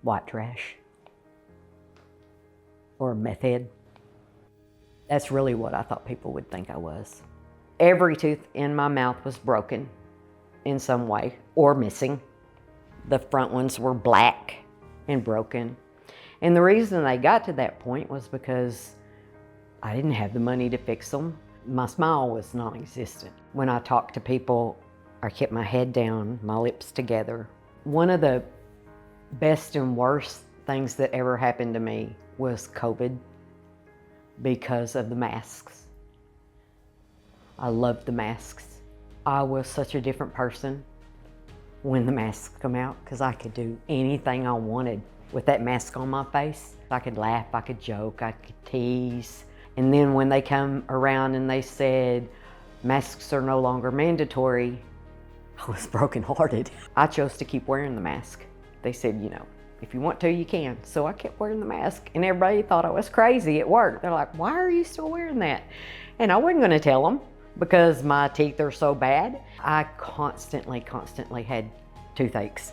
white trash or a meth head. That's really what I thought people would think I was. Every tooth in my mouth was broken in some way or missing. The front ones were black and broken. And the reason they got to that point was because I didn't have the money to fix them. My smile was non-existent. When I talked to people, I kept my head down, my lips together. One of the best and worst things that ever happened to me was COVID because of the masks. I loved the masks. I was such a different person when the masks come out because I could do anything I wanted with that mask on my face. I could laugh, I could joke, I could tease. And then when they come around and they said, masks are no longer mandatory, I was brokenhearted. I chose to keep wearing the mask. They said, you know, if you want to, you can. So I kept wearing the mask and everybody thought I was crazy at work. They're like, why are you still wearing that? And I wasn't gonna tell them because my teeth are so bad. I constantly had toothaches.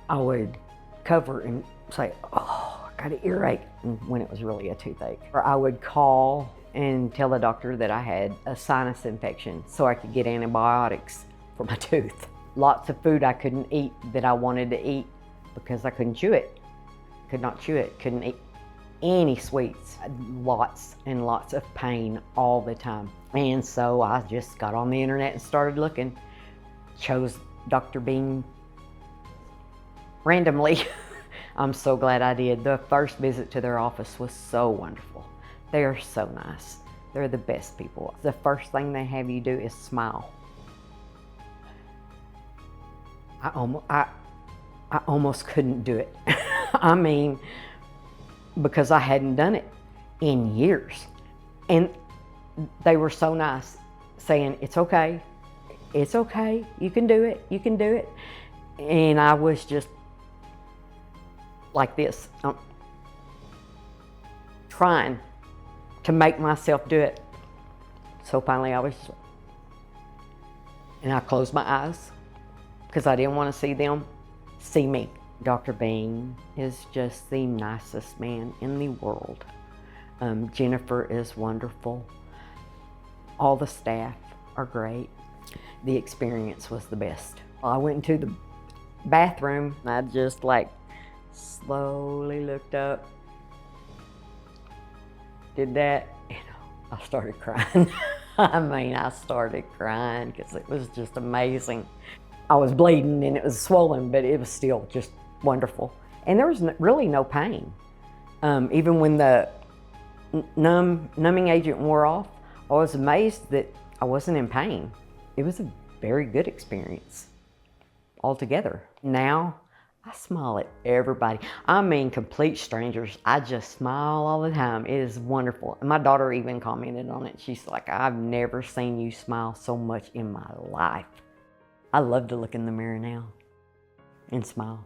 I would cover and say, oh, I got an earache, when it was really a toothache. Or I would call and tell the doctor that I had a sinus infection so I could get antibiotics for my tooth. Lots of food I couldn't eat that I wanted to eat because I couldn't chew it. Could not chew it, couldn't eat any sweets. Lots and lots of pain all the time. And so I just got on the internet and started looking. Chose Dr. Bean randomly. I'm so glad I did. The first visit to their office was so wonderful. They are so nice. They're the best people. The first thing they have you do is smile. I almost couldn't do it. I mean, because I hadn't done it in years. And they were so nice, saying, it's okay, you can do it, you can do it. And I was just like this, trying to make myself do it. So finally I was, and I closed my eyes because I didn't want to see them see me. Dr. Bean is just the nicest man in the world. Jennifer is wonderful. All the staff are great. The experience was the best. I went into the bathroom and I just like slowly looked up, did that, and I started crying. I mean, I started crying because it was just amazing. I was bleeding and it was swollen, but it was still just wonderful. And there was really no pain. Even when the numbing agent wore off, I was amazed that I wasn't in pain. It was a very good experience altogether. Now, I smile at everybody. I mean, complete strangers. I just smile all the time. It is wonderful. And my daughter even commented on it. She's like, I've never seen you smile so much in my life. I love to look in the mirror now and smile.